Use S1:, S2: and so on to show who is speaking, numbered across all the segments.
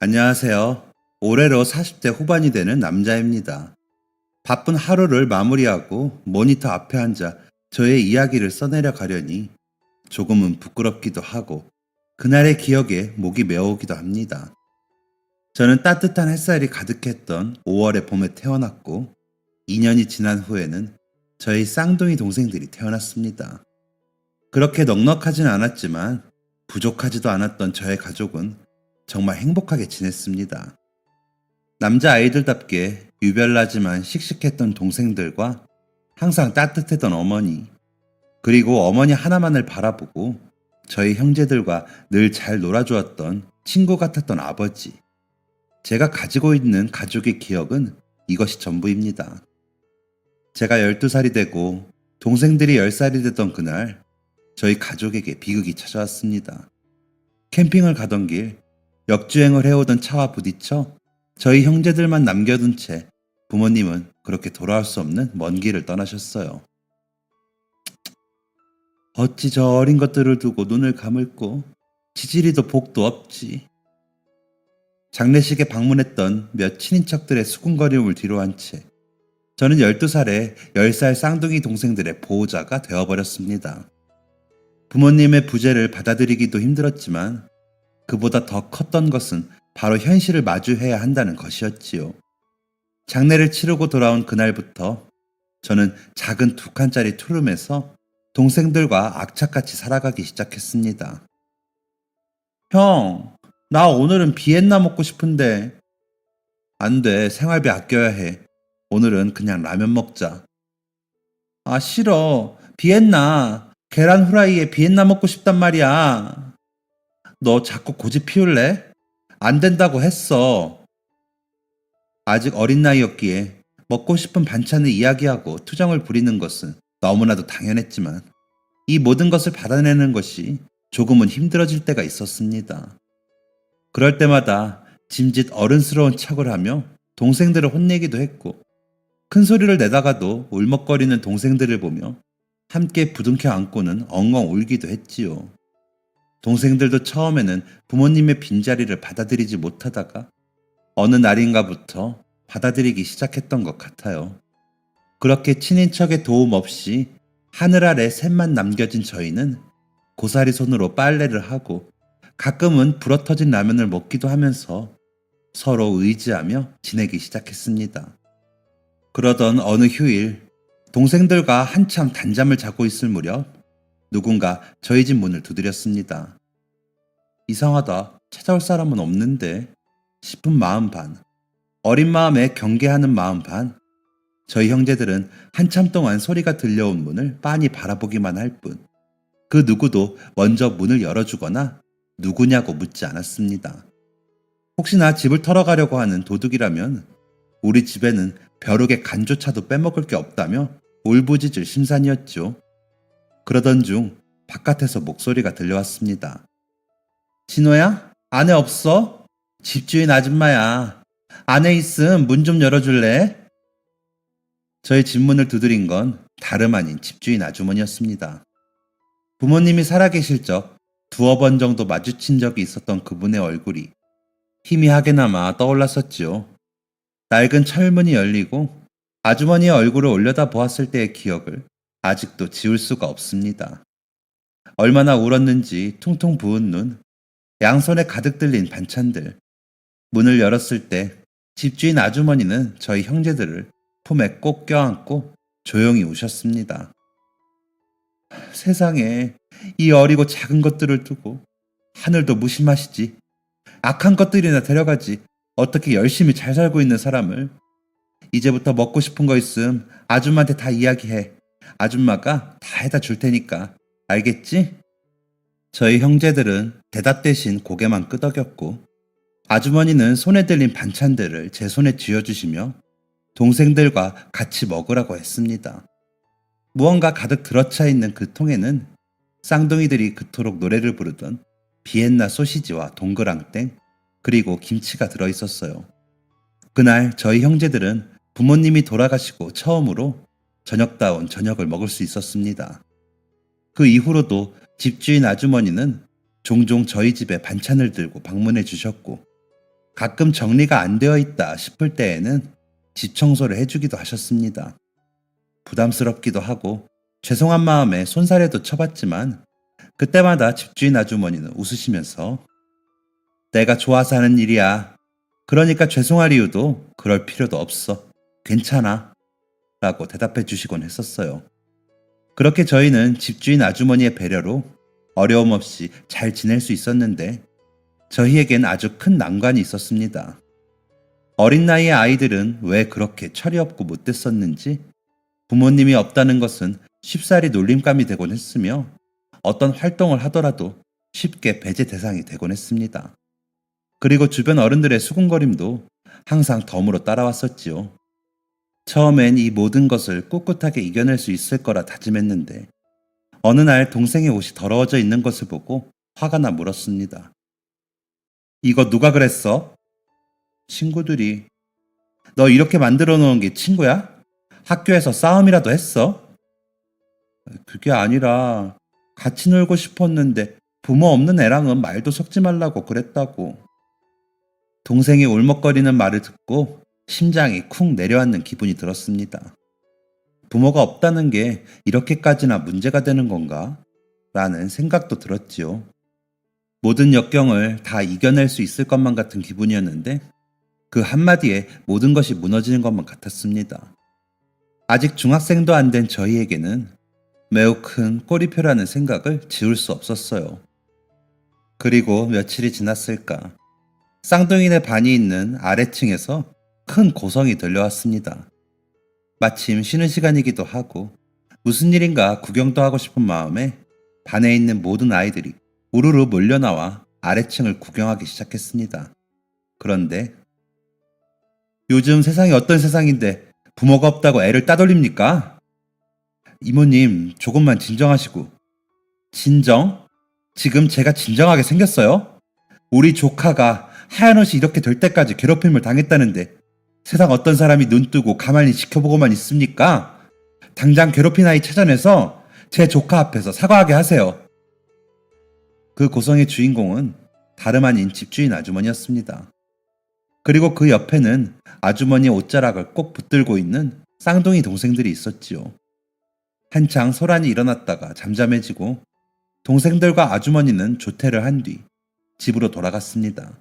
S1: 안녕하세요. 올해로 40대 후반이 되는 남자입니다. 바쁜 하루를 마무리하고 모니터 앞에 앉아 저의 이야기를 써내려 가려니 조금은 부끄럽기도 하고 그날의 기억에 목이 메어오기도 합니다. 저는 따뜻한 햇살이 가득했던 5월의 봄에 태어났고 2년이 지난 후에는 저희 쌍둥이 동생들이 태어났습니다. 그렇게 넉넉하진 않았지만 부족하지도 않았던 저의 가족은 정말 행복하게 지냈습니다. 남자아이들답게 유별나지만 씩씩했던 동생들과 항상 따뜻했던 어머니, 그리고 어머니 하나만을 바라보고 저희 형제들과 늘 잘 놀아주었던 친구 같았던 아버지. 제가 가지고 있는 가족의 기억은 이것이 전부입니다. 제가 12살이 되고 동생들이 10살이 되던 그날, 저희 가족에게 비극이 찾아왔습니다. 캠핑을 가던 길, 역주행을 해오던 차와 부딪혀 저희 형제들만 남겨둔 채 부모님은 그렇게 돌아올 수 없는 먼 길을 떠나셨어요. 어찌 저 어린 것들을 두고 눈을 감을꼬 지지리도 복도 없지. 장례식에 방문했던 몇 친인척들의 수군거림을 뒤로한 채 저는 12살에 10살 쌍둥이 동생들의 보호자가 되어버렸습니다. 부모님의 부재를 받아들이기도 힘들었지만 그보다 더 컸던 것은 바로 현실을 마주해야 한다는 것이었지요. 장례를 치르고 돌아온 그날부터 저는 작은 2칸짜리 투룸에서 동생들과 악착같이 살아가기 시작했습니다. 형, 나 오늘은 비엔나 먹고 싶은데. 안 돼, 생활비 아껴야 해. 오늘은 그냥 라면 먹자. 아, 싫어. 비엔나. 계란 후라이에 비엔나 먹고 싶단 말이야. 너 자꾸 고집 피울래? 안 된다고 했어. 아직 어린 나이였기에 먹고 싶은 반찬을 이야기하고 투정을 부리는 것은 너무나도 당연했지만 이 모든 것을 받아내는 것이 조금은 힘들어질 때가 있었습니다. 그럴 때마다 짐짓 어른스러운 척을 하며 동생들을 혼내기도 했고 큰 소리를 내다가도 울먹거리는 동생들을 보며 함께 부둥켜 안고는 엉엉 울기도 했지요. 동생들도 처음에는 부모님의 빈자리를 받아들이지 못하다가 어느 날인가부터 받아들이기 시작했던 것 같아요. 그렇게 친인척의 도움 없이 하늘 아래 셋만 남겨진 저희는 고사리 손으로 빨래를 하고 가끔은 불어터진 라면을 먹기도 하면서 서로 의지하며 지내기 시작했습니다. 그러던 어느 휴일, 동생들과 한참 단잠을 자고 있을 무렵 누군가 저희 집 문을 두드렸습니다. 이상하다, 찾아올 사람은 없는데 싶은 마음 반, 어린 마음에 경계하는 마음 반, 저희 형제들은 한참 동안 소리가 들려온 문을 빤히 바라보기만 할 뿐, 그 누구도 먼저 문을 열어주거나 누구냐고 묻지 않았습니다. 혹시나 집을 털어가려고 하는 도둑이라면 우리 집에는 벼룩의 간조차도 빼먹을 게 없다며 울부짖을 심산이었죠. 그러던 중 바깥에서 목소리가 들려왔습니다. 진호야? 안에 없어? 집주인 아줌마야. 안에 있음 문 좀 열어줄래? 저희 집 문을 두드린 건 다름 아닌 집주인 아주머니였습니다. 부모님이 살아계실 적 두어 번 정도 마주친 적이 있었던 그분의 얼굴이 희미하게나마 떠올랐었지요. 낡은 철문이 열리고 아주머니의 얼굴을 올려다 보았을 때의 기억을 아직도 지울 수가 없습니다. 얼마나 울었는지 퉁퉁 부은 눈, 양손에 가득 들린 반찬들. 문을 열었을 때 집주인 아주머니는 저희 형제들을 품에 꼭 껴안고 조용히 우셨습니다. 세상에 이 어리고 작은 것들을 두고 하늘도 무심하시지. 악한 것들이나 데려가지. 어떻게 열심히 잘 살고 있는 사람을. 이제부터 먹고 싶은 거 있음 아줌마한테 다 이야기해. 아줌마가 다 해다 줄 테니까. 알겠지? 저희 형제들은 대답 대신 고개만 끄덕였고 아주머니는 손에 들린 반찬들을 제 손에 쥐어주시며 동생들과 같이 먹으라고 했습니다. 무언가 가득 들어차 있는 그 통에는 쌍둥이들이 그토록 노래를 부르던 비엔나 소시지와 동그랑땡 그리고 김치가 들어있었어요. 그날 저희 형제들은 부모님이 돌아가시고 처음으로 저녁다운 저녁을 먹을 수 있었습니다. 그 이후로도 집주인 아주머니는 종종 저희 집에 반찬을 들고 방문해 주셨고 가끔 정리가 안 되어 있다 싶을 때에는 집 청소를 해주기도 하셨습니다. 부담스럽기도 하고 죄송한 마음에 손사래도 쳐봤지만 그때마다 집주인 아주머니는 웃으시면서 내가 좋아서 하는 일이야. 그러니까 죄송할 이유도 그럴 필요도 없어. 괜찮아. 라고 대답해 주시곤 했었어요. 그렇게 저희는 집주인 아주머니의 배려로 어려움 없이 잘 지낼 수 있었는데 저희에겐 아주 큰 난관이 있었습니다. 어린 나이의 아이들은 왜 그렇게 철이 없고 못됐었는지 부모님이 없다는 것은 쉽사리 놀림감이 되곤 했으며 어떤 활동을 하더라도 쉽게 배제 대상이 되곤 했습니다. 그리고 주변 어른들의 수군거림도 항상 덤으로 따라왔었지요. 처음엔 이 모든 것을 꿋꿋하게 이겨낼 수 있을 거라 다짐했는데 어느 날 동생의 옷이 더러워져 있는 것을 보고 화가 나 물었습니다. 이거 누가 그랬어? 친구들이. 너 이렇게 만들어 놓은 게 친구야? 학교에서 싸움이라도 했어? 그게 아니라 같이 놀고 싶었는데 부모 없는 애랑은 말도 섞지 말라고 그랬다고. 동생이 울먹거리는 말을 듣고 심장이 쿵 내려앉는 기분이 들었습니다. 부모가 없다는 게 이렇게까지나 문제가 되는 건가? 라는 생각도 들었지요. 모든 역경을 다 이겨낼 수 있을 것만 같은 기분이었는데 그 한마디에 모든 것이 무너지는 것만 같았습니다. 아직 중학생도 안 된 저희에게는 매우 큰 꼬리표라는 생각을 지울 수 없었어요. 그리고 며칠이 지났을까? 쌍둥이네 반이 있는 아래층에서 큰 고성이 들려왔습니다. 마침 쉬는 시간이기도 하고 무슨 일인가 구경도 하고 싶은 마음에 반에 있는 모든 아이들이 우르르 몰려나와 아래층을 구경하기 시작했습니다. 그런데 요즘 세상이 어떤 세상인데 부모가 없다고 애를 따돌립니까? 이모님 조금만 진정하시고. 진정? 지금 제가 진정하게 생겼어요? 우리 조카가 하얀 옷이 이렇게 될 때까지 괴롭힘을 당했다는데 세상 어떤 사람이 눈 뜨고 가만히 지켜보고만 있습니까? 당장 괴롭힌 아이 찾아내서 제 조카 앞에서 사과하게 하세요. 그 고성의 주인공은 다름 아닌 집주인 아주머니였습니다. 그리고 그 옆에는 아주머니의 옷자락을 꼭 붙들고 있는 쌍둥이 동생들이 있었지요. 한창 소란이 일어났다가 잠잠해지고 동생들과 아주머니는 조퇴를 한 뒤 집으로 돌아갔습니다.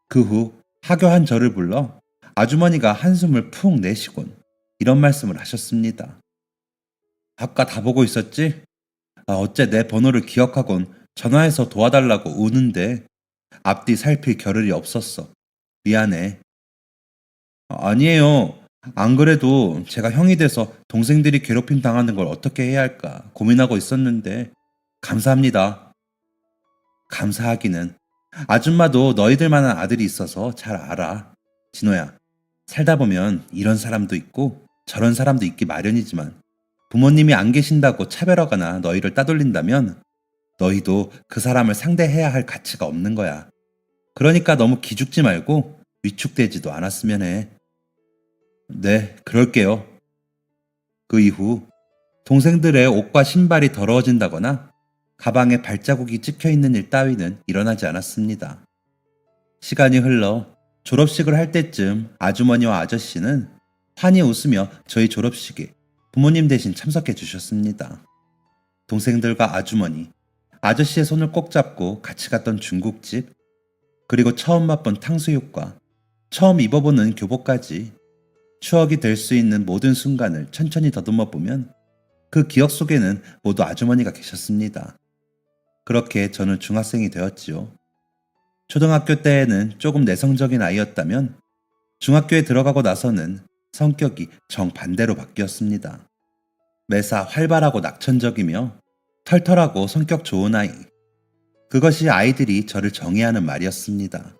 S1: 그 후 하교한 저를 불러 아주머니가 한숨을 푹 내쉬곤 이런 말씀을 하셨습니다. 아까 다 보고 있었지? 어째 내 번호를 기억하곤 전화해서 도와달라고 우는데 앞뒤 살필 겨를이 없었어. 미안해. 아니에요. 안 그래도 제가 형이 돼서 동생들이 괴롭힘 당하는 걸 어떻게 해야 할까 고민하고 있었는데 감사합니다. 감사하기는. 아줌마도 너희들만한 아들이 있어서 잘 알아. 진호야, 살다 보면 이런 사람도 있고 저런 사람도 있기 마련이지만 부모님이 안 계신다고 차별하거나 너희를 따돌린다면 너희도 그 사람을 상대해야 할 가치가 없는 거야. 그러니까 너무 기죽지 말고 위축되지도 않았으면 해. 네, 그럴게요. 그 이후 동생들의 옷과 신발이 더러워진다거나 가방에 발자국이 찍혀 있는 일 따위는 일어나지 않았습니다. 시간이 흘러 졸업식을 할 때쯤 아주머니와 아저씨는 환히 웃으며 저희 졸업식에 부모님 대신 참석해 주셨습니다. 동생들과 아주머니, 아저씨의 손을 꼭 잡고 같이 갔던 중국집, 그리고 처음 맛본 탕수육과 처음 입어보는 교복까지 추억이 될 수 있는 모든 순간을 천천히 더듬어 보면 그 기억 속에는 모두 아주머니가 계셨습니다. 그렇게 저는 중학생이 되었지요. 초등학교 때에는 조금 내성적인 아이였다면 중학교에 들어가고 나서는 성격이 정반대로 바뀌었습니다. 매사 활발하고 낙천적이며 털털하고 성격 좋은 아이. 그것이 아이들이 저를 정의하는 말이었습니다.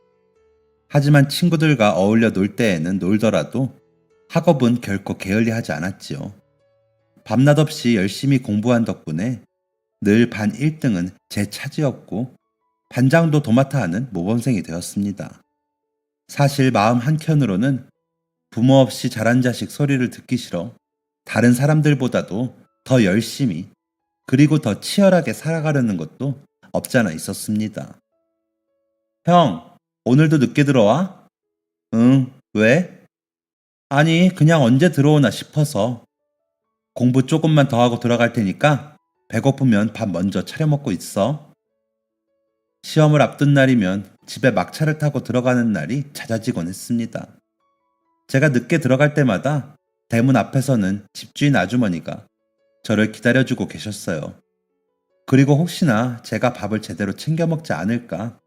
S1: 하지만 친구들과 어울려 놀 때에는 놀더라도 학업은 결코 게을리하지 않았지요. 밤낮 없이 열심히 공부한 덕분에 늘 반 1등은 제 차지였고 반장도 도맡아 하는 모범생이 되었습니다. 사실 마음 한켠으로는 부모 없이 자란 자식 소리를 듣기 싫어 다른 사람들보다도 더 열심히 그리고 더 치열하게 살아가려는 것도 없잖아 있었습니다. 형, 오늘도 늦게 들어와? 응, 왜? 아니, 그냥 언제 들어오나 싶어서. 공부 조금만 더 하고 들어갈 테니까 배고프면 밥 먼저 차려 먹고 있어. 시험을 앞둔 날이면 집에 막차를 타고 들어가는 날이 잦아지곤 했습니다. 제가 늦게 들어갈 때마다 대문 앞에서는 집주인 아주머니가 저를 기다려주고 계셨어요. 그리고 혹시나 제가 밥을 제대로 챙겨 먹지 않을까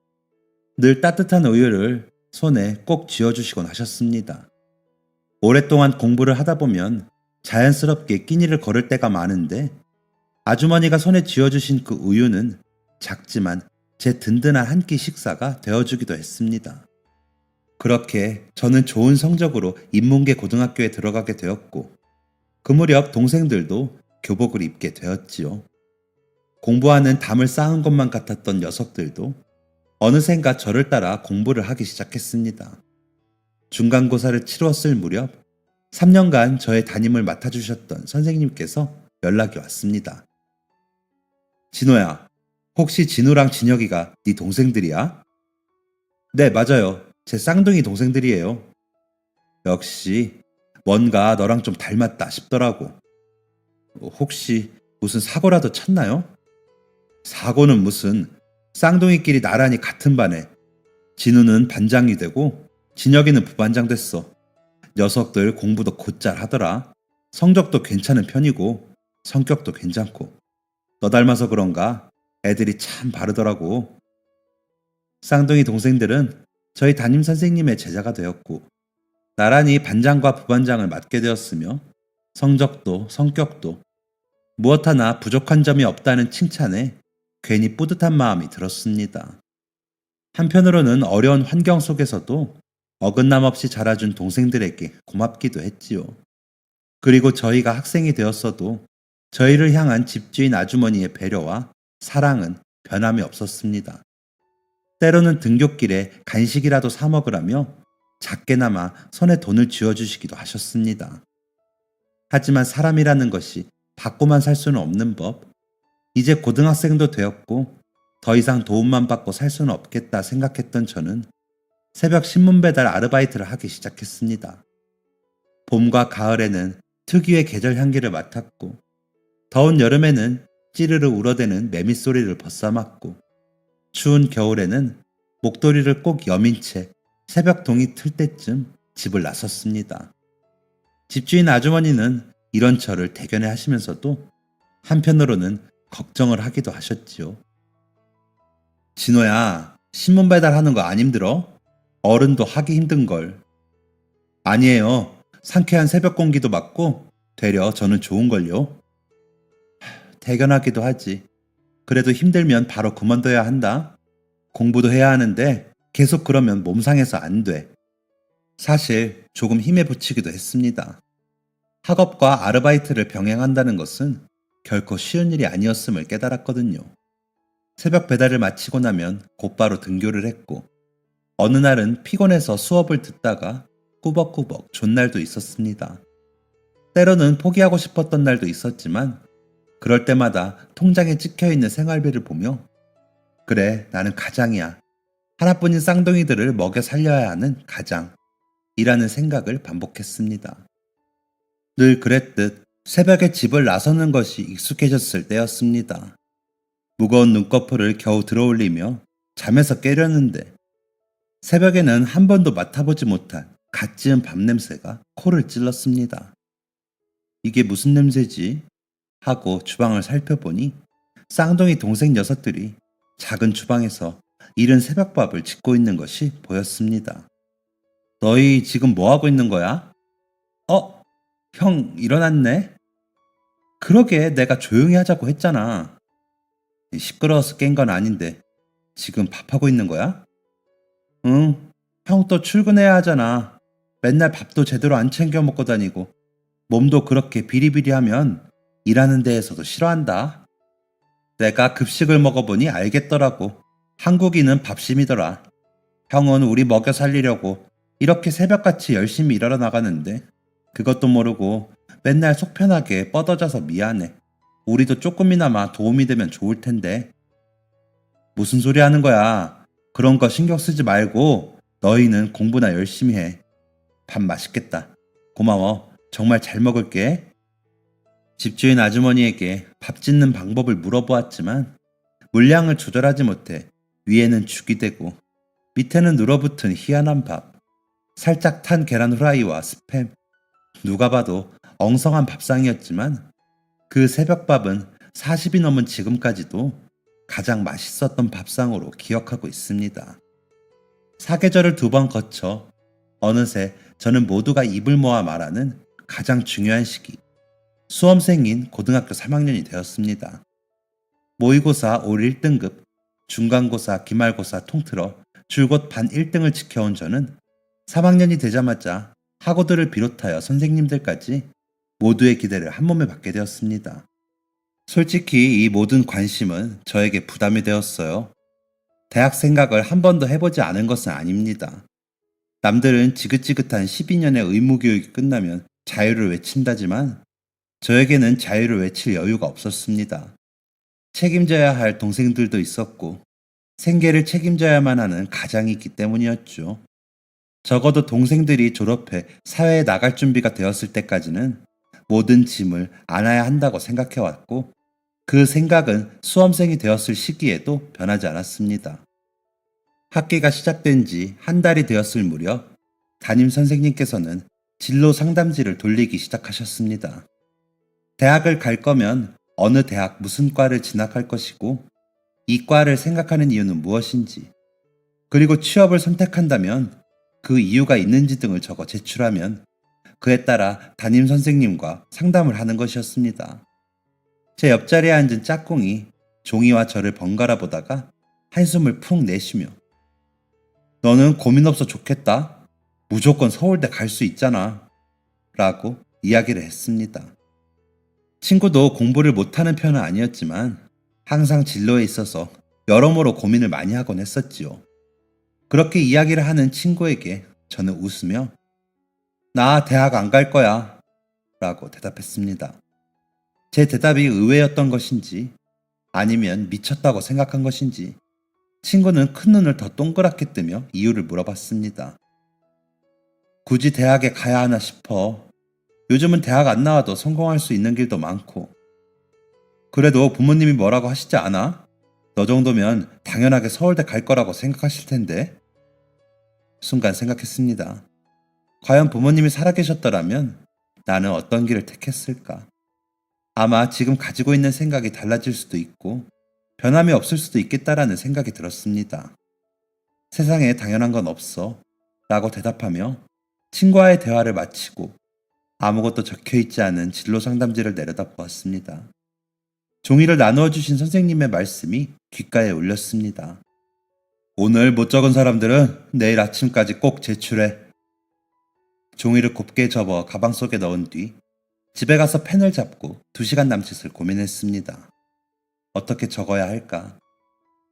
S1: 늘 따뜻한 우유를 손에 꼭 쥐어주시곤 하셨습니다. 오랫동안 공부를 하다 보면 자연스럽게 끼니를 걸을 때가 많은데 아주머니가 손에 쥐어주신 그 우유는 작지만 제 든든한 한 끼 식사가 되어주기도 했습니다. 그렇게 저는 좋은 성적으로 인문계 고등학교에 들어가게 되었고 그 무렵 동생들도 교복을 입게 되었지요. 공부하는 담을 쌓은 것만 같았던 녀석들도 어느샌가 저를 따라 공부를 하기 시작했습니다. 중간고사를 치루었을 무렵 3년간 저의 담임을 맡아주셨던 선생님께서 연락이 왔습니다. 진호야, 혹시 진우랑 진혁이가 네 동생들이야? 네, 맞아요. 제 쌍둥이 동생들이에요. 역시 뭔가 너랑 좀 닮았다 싶더라고. 혹시 무슨 사고라도 쳤나요? 사고는 무슨, 쌍둥이끼리 나란히 같은 반에 진우는 반장이 되고 진혁이는 부반장 됐어. 녀석들 공부도 곧잘 하더라. 성적도 괜찮은 편이고 성격도 괜찮고 너 닮아서 그런가 애들이 참 바르더라고. 쌍둥이 동생들은 저희 담임 선생님의 제자가 되었고 나란히 반장과 부반장을 맡게 되었으며 성적도 성격도 무엇 하나 부족한 점이 없다는 칭찬에 괜히 뿌듯한 마음이 들었습니다. 한편으로는 어려운 환경 속에서도 어긋남 없이 자라준 동생들에게 고맙기도 했지요. 그리고 저희가 학생이 되었어도 저희를 향한 집주인 아주머니의 배려와 사랑은 변함이 없었습니다. 때로는 등굣길에 간식이라도 사 먹으라며 작게나마 손에 돈을 쥐어주시기도 하셨습니다. 하지만 사람이라는 것이 받고만 살 수는 없는 법, 이제 고등학생도 되었고 더 이상 도움만 받고 살 수는 없겠다 생각했던 저는 새벽 신문 배달 아르바이트를 하기 시작했습니다. 봄과 가을에는 특유의 계절 향기를 맡았고 더운 여름에는 찌르르 울어대는 매미 소리를 벗삼았고 추운 겨울에는 목도리를 꼭 여민 채 새벽 동이 틀 때쯤 집을 나섰습니다. 집주인 아주머니는 이런 저를 대견해 하시면서도 한편으로는 걱정을 하기도 하셨지요. 진호야, 신문 배달하는 거 안 힘들어? 어른도 하기 힘든걸. 아니에요. 상쾌한 새벽 공기도 맞고 되려 저는 좋은걸요. 대견하기도 하지. 그래도 힘들면 바로 그만둬야 한다. 공부도 해야 하는데 계속 그러면 몸 상해서 안 돼. 사실 조금 힘에 부치기도 했습니다. 학업과 아르바이트를 병행한다는 것은 결코 쉬운 일이 아니었음을 깨달았거든요. 새벽 배달을 마치고 나면 곧바로 등교를 했고 어느 날은 피곤해서 수업을 듣다가 꾸벅꾸벅 존 날도 있었습니다. 때로는 포기하고 싶었던 날도 있었지만 그럴 때마다 통장에 찍혀있는 생활비를 보며 그래, 나는 가장이야. 하나뿐인 쌍둥이들을 먹여 살려야 하는 가장이라는 생각을 반복했습니다. 늘 그랬듯 새벽에 집을 나서는 것이 익숙해졌을 때였습니다. 무거운 눈꺼풀을 겨우 들어올리며 잠에서 깨려는데 새벽에는 한 번도 맡아보지 못한 갓 지은 밥 냄새가 코를 찔렀습니다. 이게 무슨 냄새지? 하고 주방을 살펴보니 쌍둥이 동생 녀석들이 작은 주방에서 이른 새벽밥을 짓고 있는 것이 보였습니다. 너희 지금 뭐 하고 있는 거야? 형 일어났네? 그러게 내가 조용히 하자고 했잖아. 시끄러워서 깬 건 아닌데 지금 밥하고 있는 거야? 응, 형 또 출근해야 하잖아. 맨날 밥도 제대로 안 챙겨 먹고 다니고 몸도 그렇게 비리비리하면 일하는 데에서도 싫어한다. 내가 급식을 먹어보니 알겠더라고. 한국인은 밥심이더라. 형은 우리 먹여 살리려고 이렇게 새벽같이 열심히 일하러 나가는데 그것도 모르고 맨날 속 편하게 뻗어져서 미안해. 우리도 조금이나마 도움이 되면 좋을 텐데. 무슨 소리 하는 거야? 그런 거 신경 쓰지 말고 너희는 공부나 열심히 해. 밥 맛있겠다. 고마워. 정말 잘 먹을게. 집주인 아주머니에게 밥 짓는 방법을 물어보았지만 물량을 조절하지 못해 위에는 죽이 되고 밑에는 눌어붙은 희한한 밥, 살짝 탄 계란 후라이와 스팸. 누가 봐도 엉성한 밥상이었지만 그 새벽밥은 40이 넘은 지금까지도 가장 맛있었던 밥상으로 기억하고 있습니다. 사계절을 2번 거쳐 어느새 저는 모두가 입을 모아 말하는 가장 중요한 시기, 수험생인 고등학교 3학년이 되었습니다. 모의고사 올 1등급, 중간고사, 기말고사 통틀어 줄곧 반 1등을 지켜온 저는 3학년이 되자마자 학우들을 비롯하여 선생님들까지 모두의 기대를 한몸에 받게 되었습니다. 솔직히 이 모든 관심은 저에게 부담이 되었어요. 대학 생각을 한 번도 해보지 않은 것은 아닙니다. 남들은 지긋지긋한 12년의 의무교육이 끝나면 자유를 외친다지만 저에게는 자유를 외칠 여유가 없었습니다. 책임져야 할 동생들도 있었고 생계를 책임져야만 하는 가장이 있기 때문이었죠. 적어도 동생들이 졸업해 사회에 나갈 준비가 되었을 때까지는 모든 짐을 안아야 한다고 생각해왔고 그 생각은 수험생이 되었을 시기에도 변하지 않았습니다. 학기가 시작된 지 한 달이 되었을 무렵 담임 선생님께서는 진로 상담지를 돌리기 시작하셨습니다. 대학을 갈 거면 어느 대학 무슨 과를 진학할 것이고 이 과를 생각하는 이유는 무엇인지, 그리고 취업을 선택한다면 그 이유가 있는지 등을 적어 제출하면 그에 따라 담임 선생님과 상담을 하는 것이었습니다. 제 옆자리에 앉은 짝꿍이 종이와 저를 번갈아 보다가 한숨을 푹 내쉬며 너는 고민 없어 좋겠다. 무조건 서울대 갈 수 있잖아. 라고 이야기를 했습니다. 친구도 공부를 못하는 편은 아니었지만 항상 진로에 있어서 여러모로 고민을 많이 하곤 했었지요. 그렇게 이야기를 하는 친구에게 저는 웃으며 나 대학 안 갈 거야 라고 대답했습니다. 제 대답이 의외였던 것인지 아니면 미쳤다고 생각한 것인지 친구는 큰 눈을 더 동그랗게 뜨며 이유를 물어봤습니다. 굳이 대학에 가야 하나 싶어. 요즘은 대학 안 나와도 성공할 수 있는 길도 많고. 그래도 부모님이 뭐라고 하시지 않아? 너 정도면 당연하게 서울대 갈 거라고 생각하실 텐데. 순간 생각했습니다. 과연 부모님이 살아계셨더라면 나는 어떤 길을 택했을까? 아마 지금 가지고 있는 생각이 달라질 수도 있고 변함이 없을 수도 있겠다라는 생각이 들었습니다. 세상에 당연한 건 없어 라고 대답하며 친구와의 대화를 마치고 아무것도 적혀있지 않은 진로 상담지를 내려다보았습니다. 종이를 나누어 주신 선생님의 말씀이 귓가에 울렸습니다. 오늘 못 적은 사람들은 내일 아침까지 꼭 제출해. 종이를 곱게 접어 가방 속에 넣은 뒤 집에 가서 펜을 잡고 2시간 남짓을 고민했습니다. 어떻게 적어야 할까?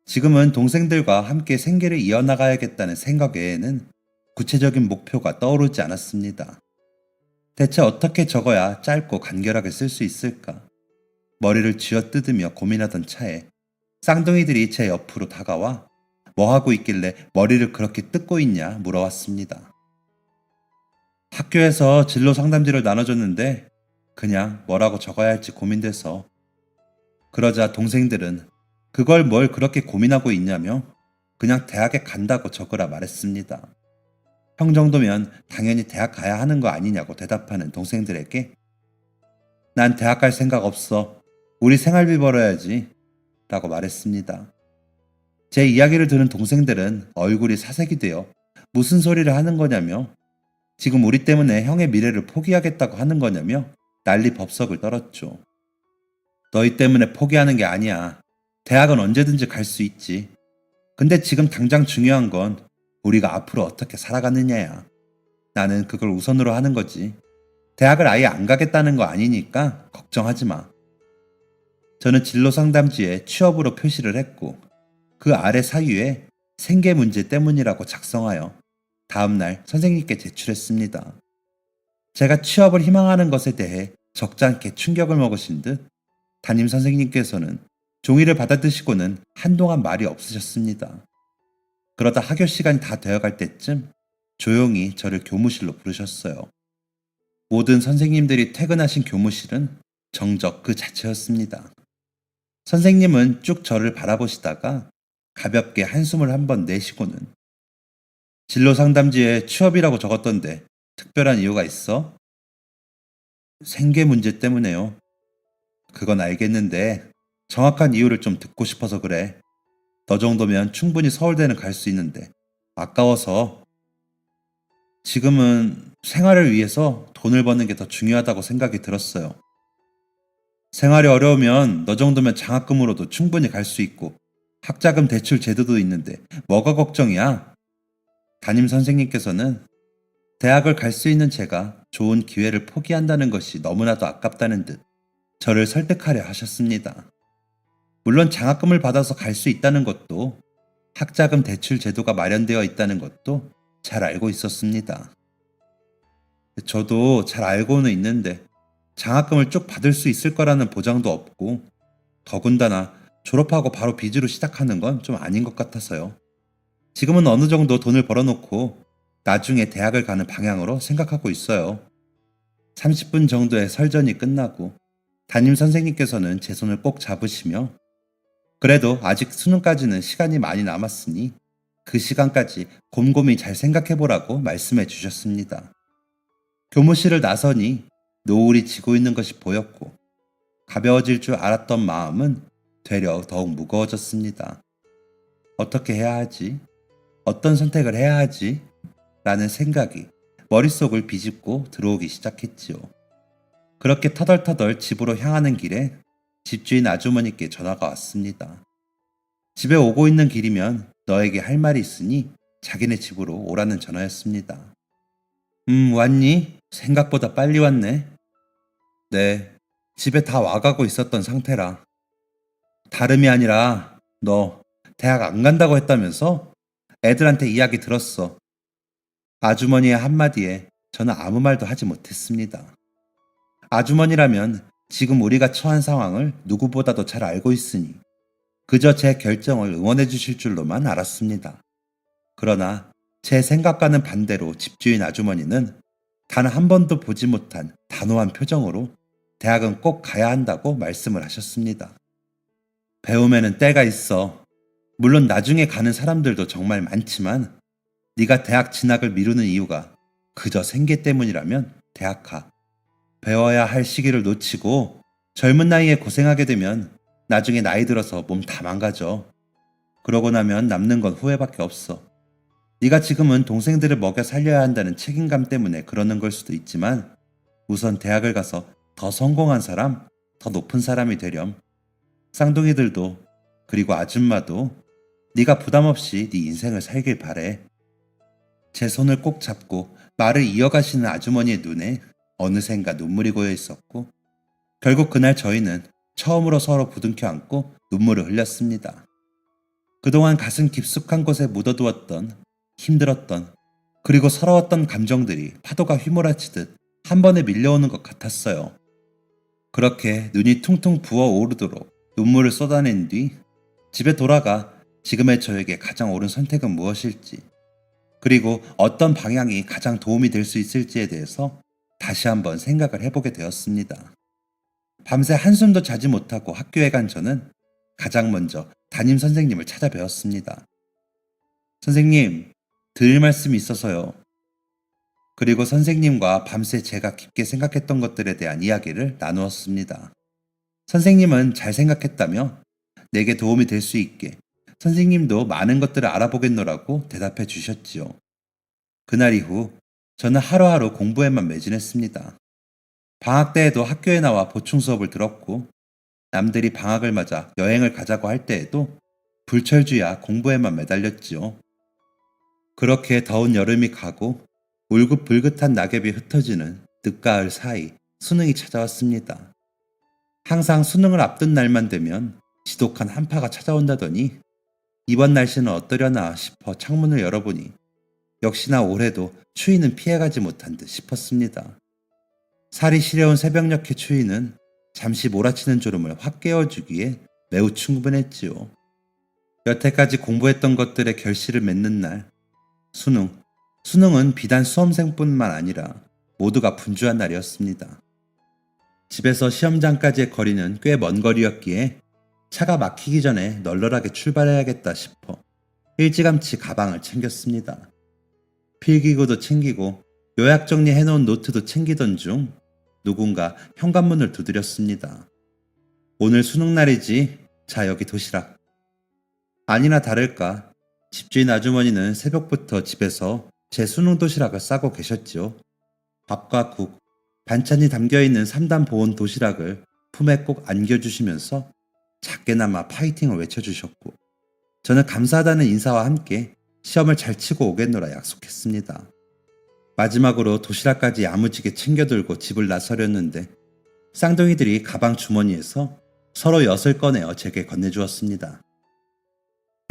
S1: 지금은 동생들과 함께 생계를 이어나가야겠다는 생각 외에는 구체적인 목표가 떠오르지 않았습니다. 대체 어떻게 적어야 짧고 간결하게 쓸 수 있을까? 머리를 쥐어뜯으며 고민하던 차에 쌍둥이들이 제 옆으로 다가와 뭐 하고 있길래 머리를 그렇게 뜯고 있냐 물어왔습니다. 학교에서 진로 상담지를 나눠줬는데 그냥 뭐라고 적어야 할지 고민돼서. 그러자 동생들은 그걸 뭘 그렇게 고민하고 있냐며 그냥 대학에 간다고 적으라 말했습니다. 형 정도면 당연히 대학 가야 하는 거 아니냐고 대답하는 동생들에게 난 대학 갈 생각 없어. 우리 생활비 벌어야지 라고 말했습니다. 제 이야기를 들은 동생들은 얼굴이 사색이 되어 무슨 소리를 하는 거냐며 지금 우리 때문에 형의 미래를 포기하겠다고 하는 거냐며 난리 법석을 떨었죠. 너희 때문에 포기하는 게 아니야. 대학은 언제든지 갈 수 있지. 근데 지금 당장 중요한 건 우리가 앞으로 어떻게 살아가느냐야. 나는 그걸 우선으로 하는 거지. 대학을 아예 안 가겠다는 거 아니니까 걱정하지 마. 저는 진로 상담지에 취업으로 표시를 했고 그 아래 사유에 생계 문제 때문이라고 작성하여 다음날 선생님께 제출했습니다. 제가 취업을 희망하는 것에 대해 적잖게 충격을 먹으신 듯 담임 선생님께서는 종이를 받아드시고는 한동안 말이 없으셨습니다. 그러다 학교 시간이 다 되어갈 때쯤 조용히 저를 교무실로 부르셨어요. 모든 선생님들이 퇴근하신 교무실은 정적 그 자체였습니다. 선생님은 쭉 저를 바라보시다가 가볍게 한숨을 한번 내쉬고는 진로 상담지에 취업이라고 적었던데 특별한 이유가 있어? 생계 문제 때문에요. 그건 알겠는데 정확한 이유를 좀 듣고 싶어서 그래. 너 정도면 충분히 서울대는 갈 수 있는데 아까워서. 지금은 생활을 위해서 돈을 버는 게 더 중요하다고 생각이 들었어요. 생활이 어려우면 너 정도면 장학금으로도 충분히 갈 수 있고 학자금 대출 제도도 있는데 뭐가 걱정이야? 담임 선생님께서는 대학을 갈 수 있는 제가 좋은 기회를 포기한다는 것이 너무나도 아깝다는 듯 저를 설득하려 하셨습니다. 물론 장학금을 받아서 갈 수 있다는 것도 학자금 대출 제도가 마련되어 있다는 것도 잘 알고 있었습니다. 저도 잘 알고는 있는데 장학금을 쭉 받을 수 있을 거라는 보장도 없고 더군다나 졸업하고 바로 빚으로 시작하는 건 좀 아닌 것 같아서요. 지금은 어느 정도 돈을 벌어놓고 나중에 대학을 가는 방향으로 생각하고 있어요. 30분 정도의 설전이 끝나고 담임 선생님께서는 제 손을 꼭 잡으시며 그래도 아직 수능까지는 시간이 많이 남았으니 그 시간까지 곰곰이 잘 생각해보라고 말씀해 주셨습니다. 교무실을 나서니 노을이 지고 있는 것이 보였고 가벼워질 줄 알았던 마음은 되려 더욱 무거워졌습니다. 어떻게 해야 하지? 어떤 선택을 해야 하지? 라는 생각이 머릿속을 비집고 들어오기 시작했지요. 그렇게 터덜터덜 집으로 향하는 길에 집주인 아주머니께 전화가 왔습니다. 집에 오고 있는 길이면 너에게 할 말이 있으니 자기네 집으로 오라는 전화였습니다. 왔니? 생각보다 빨리 왔네. 네, 집에 다 와가고 있었던 상태라. 다름이 아니라 너 대학 안 간다고 했다면서? 애들한테 이야기 들었어. 아주머니의 한마디에 저는 아무 말도 하지 못했습니다. 아주머니라면 지금 우리가 처한 상황을 누구보다도 잘 알고 있으니 그저 제 결정을 응원해 주실 줄로만 알았습니다. 그러나 제 생각과는 반대로 집주인 아주머니는 단 한 번도 보지 못한 단호한 표정으로 대학은 꼭 가야 한다고 말씀을 하셨습니다. 배움에는 때가 있어. 물론 나중에 가는 사람들도 정말 많지만 네가 대학 진학을 미루는 이유가 그저 생계 때문이라면 대학 가. 배워야 할 시기를 놓치고 젊은 나이에 고생하게 되면 나중에 나이 들어서 몸 다 망가져. 그러고 나면 남는 건 후회밖에 없어. 네가 지금은 동생들을 먹여 살려야 한다는 책임감 때문에 그러는 걸 수도 있지만 우선 대학을 가서 더 성공한 사람, 더 높은 사람이 되렴. 쌍둥이들도 그리고 아줌마도 네가 부담 없이 네 인생을 살길 바래. 제 손을 꼭 잡고 말을 이어가시는 아주머니의 눈에 어느샌가 눈물이 고여 있었고 결국 그날 저희는 처음으로 서로 부둥켜 안고 눈물을 흘렸습니다. 그동안 가슴 깊숙한 곳에 묻어두었던 힘들었던 그리고 서러웠던 감정들이 파도가 휘몰아치듯 한 번에 밀려오는 것 같았어요. 그렇게 눈이 퉁퉁 부어오르도록 눈물을 쏟아낸 뒤 집에 돌아가 지금의 저에게 가장 옳은 선택은 무엇일지 그리고 어떤 방향이 가장 도움이 될 수 있을지에 대해서 다시 한번 생각을 해보게 되었습니다. 밤새 한숨도 자지 못하고 학교에 간 저는 가장 먼저 담임 선생님을 찾아뵈었습니다. 선생님, 드릴 말씀이 있어서요. 그리고 선생님과 밤새 제가 깊게 생각했던 것들에 대한 이야기를 나누었습니다. 선생님은 잘 생각했다며 내게 도움이 될 수 있게 선생님도 많은 것들을 알아보겠노라고 대답해 주셨지요. 그날 이후 저는 하루하루 공부에만 매진했습니다. 방학 때에도 학교에 나와 보충 수업을 들었고 남들이 방학을 맞아 여행을 가자고 할 때에도 불철주야 공부에만 매달렸지요. 그렇게 더운 여름이 가고 울긋불긋한 낙엽이 흩어지는 늦가을 사이 수능이 찾아왔습니다. 항상 수능을 앞둔 날만 되면 지독한 한파가 찾아온다더니 이번 날씨는 어떠려나 싶어 창문을 열어보니 역시나 올해도 추위는 피해가지 못한 듯 싶었습니다. 살이 시려운 새벽녘의 추위는 잠시 몰아치는 졸음을 확 깨워주기에 매우 충분했지요. 여태까지 공부했던 것들의 결실을 맺는 날, 수능. 수능은 비단 수험생뿐만 아니라 모두가 분주한 날이었습니다. 집에서 시험장까지의 거리는 꽤 먼 거리였기에 차가 막히기 전에 널널하게 출발해야겠다 싶어 일찌감치 가방을 챙겼습니다. 필기구도 챙기고 요약 정리해놓은 노트도 챙기던 중 누군가 현관문을 두드렸습니다. 오늘 수능날이지. 자, 여기 도시락. 아니나 다를까 집주인 아주머니는 새벽부터 집에서 제 수능 도시락을 싸고 계셨지요. 밥과 국, 반찬이 담겨있는 3단 보온 도시락을 품에 꼭 안겨주시면서 작게나마 파이팅을 외쳐주셨고, 저는 감사하다는 인사와 함께 시험을 잘 치고 오겠노라 약속했습니다. 마지막으로 도시락까지 야무지게 챙겨들고 집을 나서렸는데 쌍둥이들이 가방 주머니에서 서로 엿을 꺼내어 제게 건네주었습니다.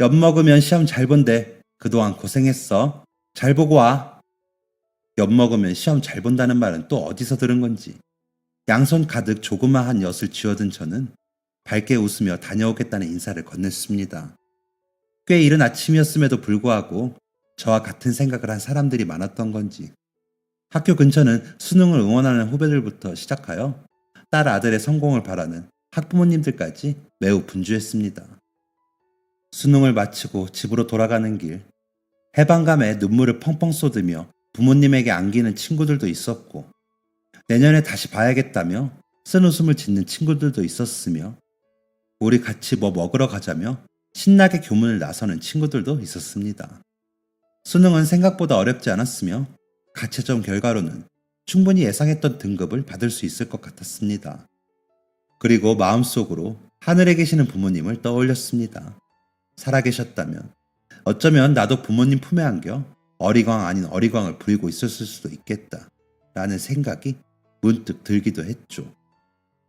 S1: 엿 먹으면 시험 잘 본대. 그동안 고생했어. 잘 보고 와. 엿 먹으면 시험 잘 본다는 말은 또 어디서 들은 건지. 양손 가득 조그마한 엿을 쥐어든 저는 밝게 웃으며 다녀오겠다는 인사를 건넸습니다. 꽤 이른 아침이었음에도 불구하고 저와 같은 생각을 한 사람들이 많았던 건지 학교 근처는 수능을 응원하는 후배들부터 시작하여 딸 아들의 성공을 바라는 학부모님들까지 매우 분주했습니다. 수능을 마치고 집으로 돌아가는 길, 해방감에 눈물을 펑펑 쏟으며 부모님에게 안기는 친구들도 있었고, 내년에 다시 봐야겠다며 쓴웃음을 짓는 친구들도 있었으며, 우리 같이 뭐 먹으러 가자며 신나게 교문을 나서는 친구들도 있었습니다. 수능은 생각보다 어렵지 않았으며 가채점 결과로는 충분히 예상했던 등급을 받을 수 있을 것 같았습니다. 그리고 마음속으로 하늘에 계시는 부모님을 떠올렸습니다. 살아계셨다면 어쩌면 나도 부모님 품에 안겨 어리광 아닌 어리광을 부리고 있었을 수도 있겠다 라는 생각이 문득 들기도 했죠.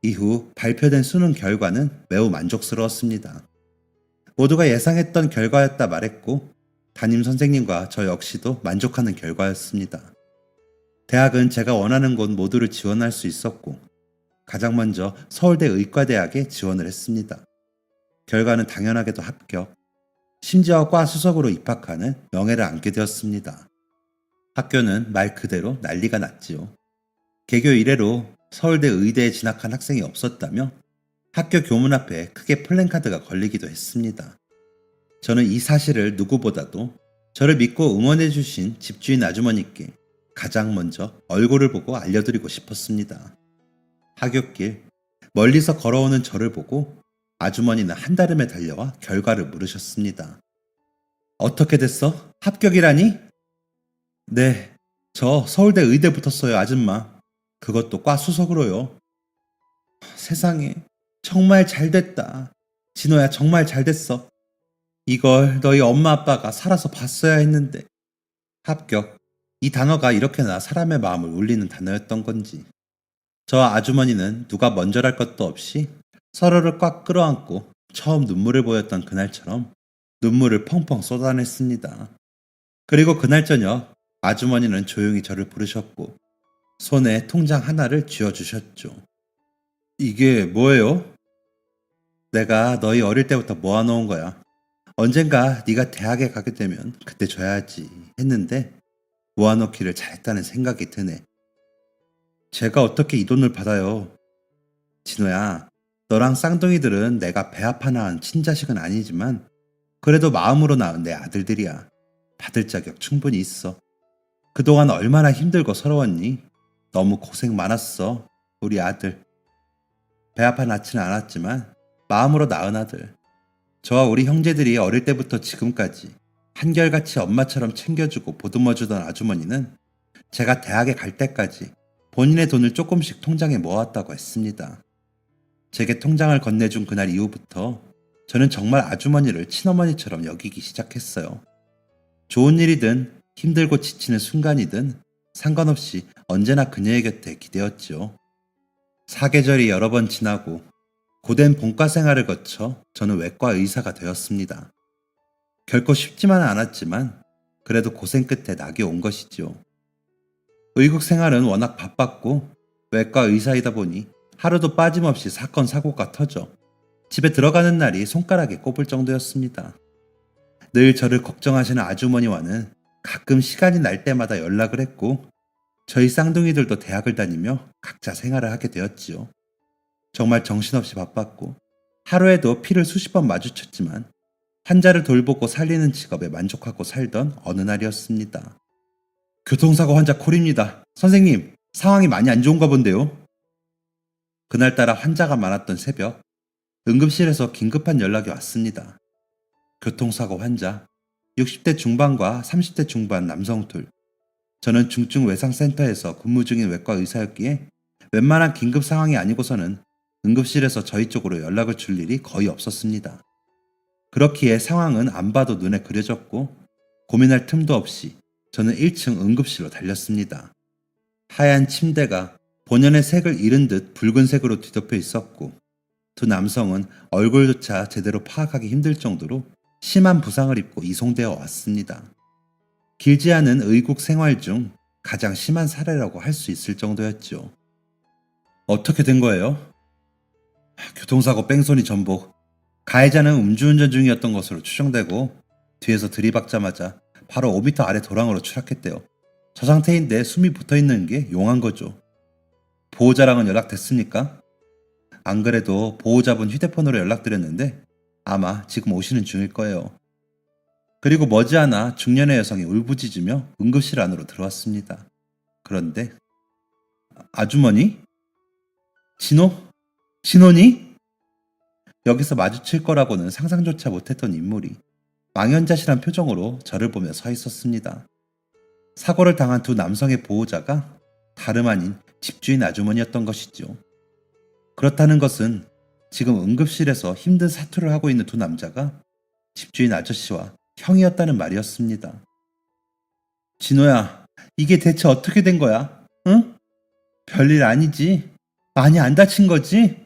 S1: 이후 발표된 수능 결과는 매우 만족스러웠습니다. 모두가 예상했던 결과였다 말했고 담임 선생님과 저 역시도 만족하는 결과였습니다. 대학은 제가 원하는 곳 모두를 지원할 수 있었고 가장 먼저 서울대 의과대학에 지원을 했습니다. 결과는 당연하게도 합격, 심지어 과 수석으로 입학하는 명예를 안게 되었습니다. 학교는 말 그대로 난리가 났지요. 개교 이래로 서울대 의대에 진학한 학생이 없었다며 학교 교문 앞에 크게 플랜카드가 걸리기도 했습니다. 저는 이 사실을 누구보다도 저를 믿고 응원해 주신 집주인 아주머니께 가장 먼저 얼굴을 보고 알려드리고 싶었습니다. 하굣길 멀리서 걸어오는 저를 보고 아주머니는 한달음에 달려와 결과를 물으셨습니다. 어떻게 됐어? 합격이라니? 네, 저 서울대 의대 붙었어요, 아줌마. 그것도 과 수석으로요. 세상에, 정말 잘 됐다. 진호야, 정말 잘 됐어. 이걸 너희 엄마 아빠가 살아서 봤어야 했는데. 합격. 이 단어가 이렇게나 사람의 마음을 울리는 단어였던 건지. 저 아주머니는 누가 먼저랄 것도 없이 서로를 꽉 끌어안고 처음 눈물을 보였던 그날처럼 눈물을 펑펑 쏟아냈습니다. 그리고 그날 저녁 아주머니는 조용히 저를 부르셨고 손에 통장 하나를 쥐어주셨죠. 이게 뭐예요? 내가 너희 어릴 때부터 모아놓은 거야. 언젠가 네가 대학에 가게 되면 그때 줘야지 했는데 모아놓기를 잘했다는 생각이 드네. 제가 어떻게 이 돈을 받아요? 진호야, 너랑 쌍둥이들은 내가 배아파 낳은 친자식은 아니지만 그래도 마음으로 낳은 내 아들들이야. 받을 자격 충분히 있어. 그동안 얼마나 힘들고 서러웠니? 너무 고생 많았어, 우리 아들. 배아파 낳지는 않았지만 마음으로 낳은 아들. 저와 우리 형제들이 어릴 때부터 지금까지 한결같이 엄마처럼 챙겨주고 보듬어주던 아주머니는 제가 대학에 갈 때까지 본인의 돈을 조금씩 통장에 모았다고 했습니다. 제게 통장을 건네준 그날 이후부터 저는 정말 아주머니를 친어머니처럼 여기기 시작했어요. 좋은 일이든 힘들고 지치는 순간이든 상관없이 언제나 그녀의 곁에 기대었지요. 사계절이 여러 번 지나고 고된 본과 생활을 거쳐 저는 외과 의사가 되었습니다. 결코 쉽지만은 않았지만 그래도 고생 끝에 낙이 온 것이지요. 의국 생활은 워낙 바빴고 외과 의사이다 보니 하루도 빠짐없이 사건 사고가 터져 집에 들어가는 날이 손가락에 꼽을 정도였습니다. 늘 저를 걱정하시는 아주머니와는 가끔 시간이 날 때마다 연락을 했고 저희 쌍둥이들도 대학을 다니며 각자 생활을 하게 되었지요. 정말 정신없이 바빴고 하루에도 피를 수십 번 마주쳤지만 환자를 돌보고 살리는 직업에 만족하고 살던 어느 날이었습니다. 교통사고 환자 콜입니다. 선생님, 상황이 많이 안 좋은가 본데요. 그날따라 환자가 많았던 새벽, 응급실에서 긴급한 연락이 왔습니다. 교통사고 환자, 60대 중반과 30대 중반 남성 둘. 저는 중증외상센터에서 근무 중인 외과 의사였기에 웬만한 긴급 상황이 아니고서는 응급실에서 저희 쪽으로 연락을 줄 일이 거의 없었습니다. 그렇기에 상황은 안 봐도 눈에 그려졌고 고민할 틈도 없이 저는 1층 응급실로 달렸습니다. 하얀 침대가 본연의 색을 잃은 듯 붉은색으로 뒤덮여 있었고 두 남성은 얼굴조차 제대로 파악하기 힘들 정도로 심한 부상을 입고 이송되어 왔습니다. 길지 않은 의국 생활 중 가장 심한 사례라고 할 수 있을 정도였죠. 어떻게 된 거예요? 교통사고 뺑소니 전복. 가해자는 음주운전 중이었던 것으로 추정되고 뒤에서 들이박자마자 바로 5m 아래 도랑으로 추락했대요. 저 상태인데 숨이 붙어있는 게 용한 거죠. 보호자랑은 연락됐습니까? 안 그래도 보호자분 휴대폰으로 연락드렸는데 아마 지금 오시는 중일 거예요. 그리고 머지않아 중년의 여성이 울부짖으며 응급실 안으로 들어왔습니다. 그런데 아주머니? 진호니? 여기서 마주칠 거라고는 상상조차 못했던 인물이 망연자실한 표정으로 저를 보며 서 있었습니다. 사고를 당한 두 남성의 보호자가 다름 아닌 집주인 아주머니였던 것이죠. 그렇다는 것은 지금 응급실에서 힘든 사투를 하고 있는 두 남자가 집주인 아저씨와 형이었다는 말이었습니다. 진호야, 이게 대체 어떻게 된 거야? 응? 별일 아니지? 많이 안 다친 거지?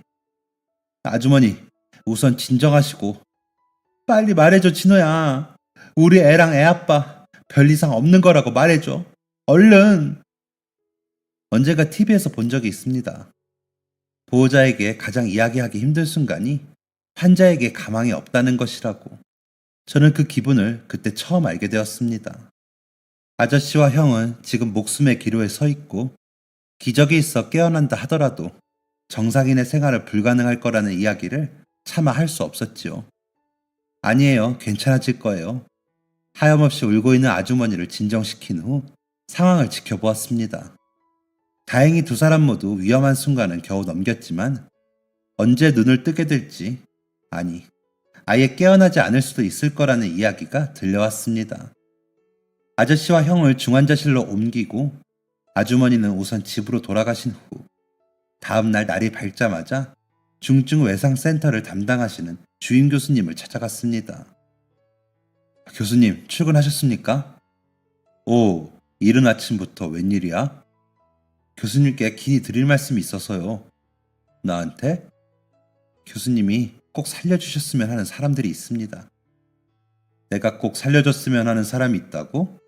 S1: 아주머니, 우선 진정하시고 빨리 말해줘, 진호야. 우리 애랑 애 아빠 별 이상 없는 거라고 말해줘. 얼른. 언제가 TV에서 본 적이 있습니다. 보호자에게 가장 이야기하기 힘든 순간이 환자에게 가망이 없다는 것이라고. 저는 그 기분을 그때 처음 알게 되었습니다. 아저씨와 형은 지금 목숨의 기로에 서 있고 기적이 있어 깨어난다 하더라도 정상인의 생활을 불가능할 거라는 이야기를 차마 할 수 없었지요. 아니에요. 괜찮아질 거예요. 하염없이 울고 있는 아주머니를 진정시킨 후 상황을 지켜보았습니다. 다행히 두 사람 모두 위험한 순간은 겨우 넘겼지만 언제 눈을 뜨게 될지, 아니, 아예 깨어나지 않을 수도 있을 거라는 이야기가 들려왔습니다. 아저씨와 형을 중환자실로 옮기고 아주머니는 우선 집으로 돌아가신 후 다음날 날이 밝자마자 중증외상센터를 담당하시는 주임 교수님을 찾아갔습니다. 교수님, 출근하셨습니까? 오, 이른 아침부터 웬일이야? 교수님께 긴히 드릴 말씀이 있어서요. 나한테? 교수님이 꼭 살려주셨으면 하는 사람들이 있습니다. 내가 꼭 살려줬으면 하는 사람이 있다고?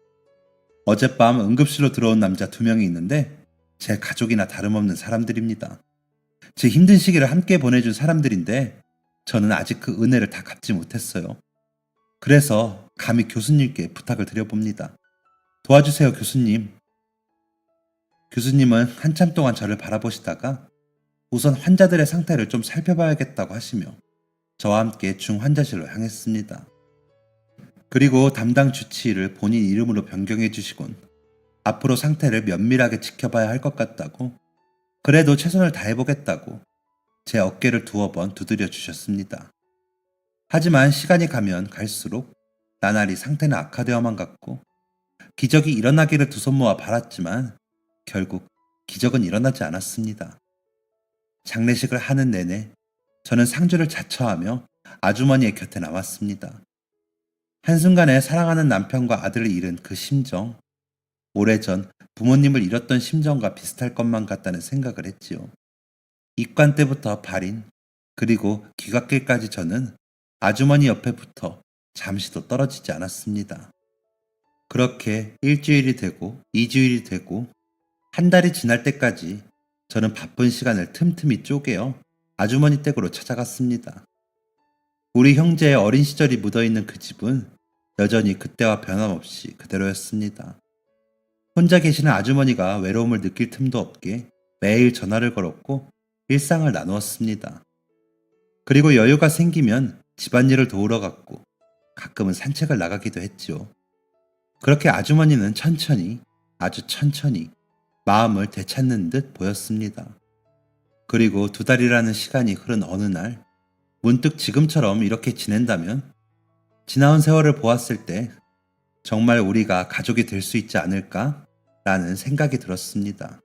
S1: 어젯밤 응급실로 들어온 남자 2명이 있는데 제 가족이나 다름없는 사람들입니다. 제 힘든 시기를 함께 보내준 사람들인데 저는 아직 그 은혜를 다 갚지 못했어요. 그래서 감히 교수님께 부탁을 드려봅니다. 도와주세요, 교수님. 교수님은 한참 동안 저를 바라보시다가 우선 환자들의 상태를 좀 살펴봐야겠다고 하시며 저와 함께 중환자실로 향했습니다. 그리고 담당 주치의를 본인 이름으로 변경해 주시곤 앞으로 상태를 면밀하게 지켜봐야 할 것 같다고, 그래도 최선을 다해보겠다고 제 어깨를 2번 두드려 주셨습니다. 하지만 시간이 가면 갈수록 나날이 상태는 악화되어만 갔고 기적이 일어나기를 두 손 모아 바랐지만 결국 기적은 일어나지 않았습니다. 장례식을 하는 내내 저는 상주를 자처하며 아주머니의 곁에 남았습니다. 한순간에 사랑하는 남편과 아들을 잃은 그 심정, 오래전 부모님을 잃었던 심정과 비슷할 것만 같다는 생각을 했지요. 입관 때부터 발인, 그리고 귀갓길까지 저는 아주머니 옆에 붙어 잠시도 떨어지지 않았습니다. 그렇게 일주일이 되고 2주일이 되고 한 달이 지날 때까지 저는 바쁜 시간을 틈틈이 쪼개어 아주머니 댁으로 찾아갔습니다. 우리 형제의 어린 시절이 묻어있는 그 집은 여전히 그때와 변함없이 그대로였습니다. 혼자 계시는 아주머니가 외로움을 느낄 틈도 없게 매일 전화를 걸었고 일상을 나누었습니다. 그리고 여유가 생기면 집안일을 도우러 갔고 가끔은 산책을 나가기도 했지요. 그렇게 아주머니는 천천히, 아주 천천히 마음을 되찾는 듯 보였습니다. 그리고 2달이라는 시간이 흐른 어느 날 문득 지금처럼 이렇게 지낸다면 지나온 세월을 보았을 때 정말 우리가 가족이 될 수 있지 않을까? 라는 생각이 들었습니다.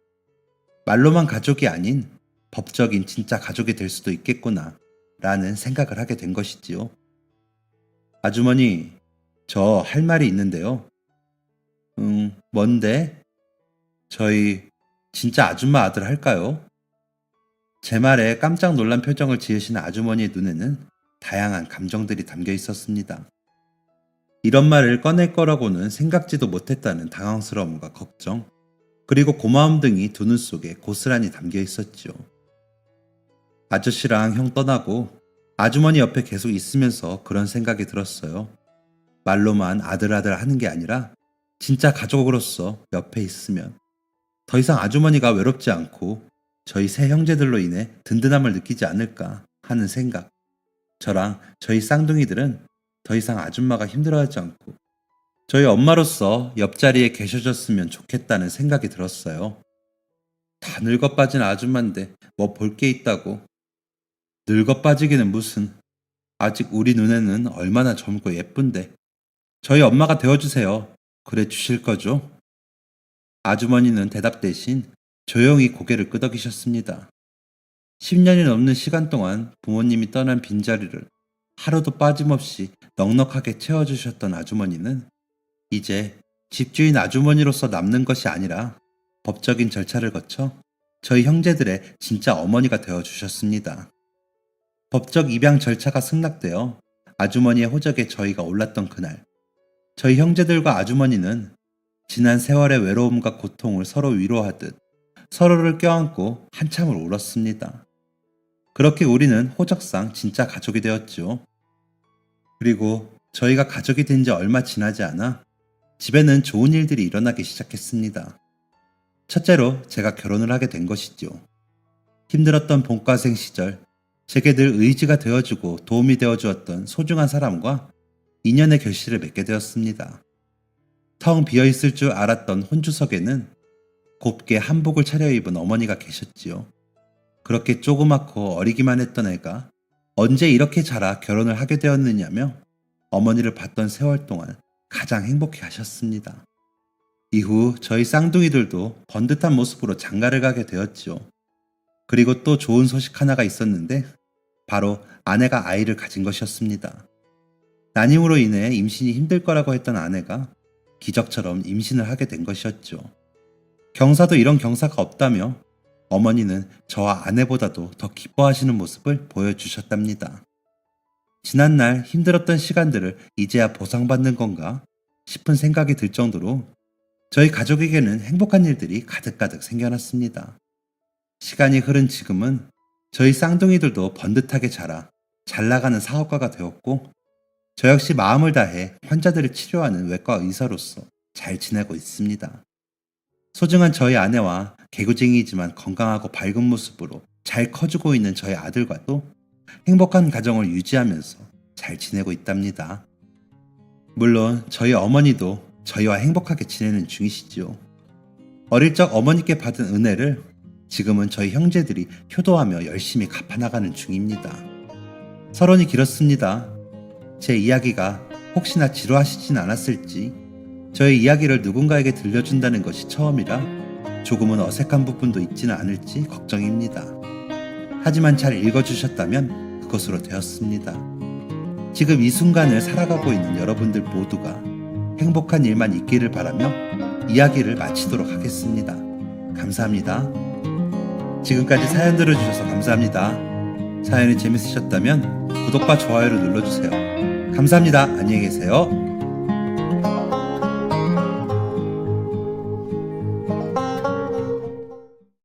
S1: 말로만 가족이 아닌 법적인 진짜 가족이 될 수도 있겠구나 라는 생각을 하게 된 것이지요. 아주머니, 저 할 말이 있는데요. 뭔데? 저희 진짜 아줌마 아들 할까요? 제 말에 깜짝 놀란 표정을 지으시는 아주머니의 눈에는 다양한 감정들이 담겨 있었습니다. 이런 말을 꺼낼 거라고는 생각지도 못했다는 당황스러움과 걱정, 그리고 고마움 등이 두 눈 속에 고스란히 담겨 있었죠. 아저씨랑 형 떠나고 아주머니 옆에 계속 있으면서 그런 생각이 들었어요. 말로만 아들 하는 게 아니라 진짜 가족으로서 옆에 있으면 더 이상 아주머니가 외롭지 않고 저희 세 형제들로 인해 든든함을 느끼지 않을까 하는 생각. 저랑 저희 쌍둥이들은 더 이상 아줌마가 힘들어하지 않고 저희 엄마로서 옆자리에 계셔줬으면 좋겠다는 생각이 들었어요. 다 늙어 빠진 아줌마인데 뭐 볼 게 있다고. 늙어 빠지기는 무슨. 아직 우리 눈에는 얼마나 젊고 예쁜데. 저희 엄마가 되어주세요. 그래 주실 거죠? 아주머니는 대답 대신 조용히 고개를 끄덕이셨습니다. 10년이 넘는 시간 동안 부모님이 떠난 빈자리를 하루도 빠짐없이 넉넉하게 채워주셨던 아주머니는 이제 집주인 아주머니로서 남는 것이 아니라 법적인 절차를 거쳐 저희 형제들의 진짜 어머니가 되어주셨습니다. 법적 입양 절차가 승낙되어 아주머니의 호적에 저희가 올랐던 그날, 저희 형제들과 아주머니는 지난 세월의 외로움과 고통을 서로 위로하듯 서로를 껴안고 한참을 울었습니다. 그렇게 우리는 호적상 진짜 가족이 되었죠. 그리고 저희가 가족이 된 지 얼마 지나지 않아 집에는 좋은 일들이 일어나기 시작했습니다. 첫째로 제가 결혼을 하게 된 것이죠. 힘들었던 본과생 시절 제게 늘 의지가 되어주고 도움이 되어주었던 소중한 사람과 인연의 결실을 맺게 되었습니다. 텅 비어있을 줄 알았던 혼주석에는 곱게 한복을 차려입은 어머니가 계셨지요. 그렇게 조그맣고 어리기만 했던 애가 언제 이렇게 자라 결혼을 하게 되었느냐며 어머니를 봤던 세월 동안 가장 행복해 하셨습니다. 이후 저희 쌍둥이들도 번듯한 모습으로 장가를 가게 되었지요. 그리고 또 좋은 소식 하나가 있었는데 바로 아내가 아이를 가진 것이었습니다. 난임으로 인해 임신이 힘들 거라고 했던 아내가 기적처럼 임신을 하게 된 것이었죠. 경사도 이런 경사가 없다며 어머니는 저와 아내보다도 더 기뻐하시는 모습을 보여주셨답니다. 지난날 힘들었던 시간들을 이제야 보상받는 건가 싶은 생각이 들 정도로 저희 가족에게는 행복한 일들이 가득가득 생겨났습니다. 시간이 흐른 지금은 저희 쌍둥이들도 번듯하게 자라 잘 나가는 사업가가 되었고 저 역시 마음을 다해 환자들을 치료하는 외과 의사로서 잘 지내고 있습니다. 소중한 저희 아내와 개구쟁이지만 건강하고 밝은 모습으로 잘 커주고 있는 저희 아들과도 행복한 가정을 유지하면서 잘 지내고 있답니다. 물론 저희 어머니도 저희와 행복하게 지내는 중이시지요. 어릴 적 어머니께 받은 은혜를 지금은 저희 형제들이 효도하며 열심히 갚아나가는 중입니다. 서론이 길었습니다. 제 이야기가 혹시나 지루하시진 않았을지, 저의 이야기를 누군가에게 들려준다는 것이 처음이라 조금은 어색한 부분도 있지는 않을지 걱정입니다. 하지만 잘 읽어주셨다면 그것으로 되었습니다. 지금 이 순간을 살아가고 있는 여러분들 모두가 행복한 일만 있기를 바라며 이야기를 마치도록 하겠습니다. 감사합니다. 지금까지 사연 들어주셔서 감사합니다. 사연이 재밌으셨다면 구독과 좋아요를 눌러주세요. 감사합니다. 안녕히 계세요.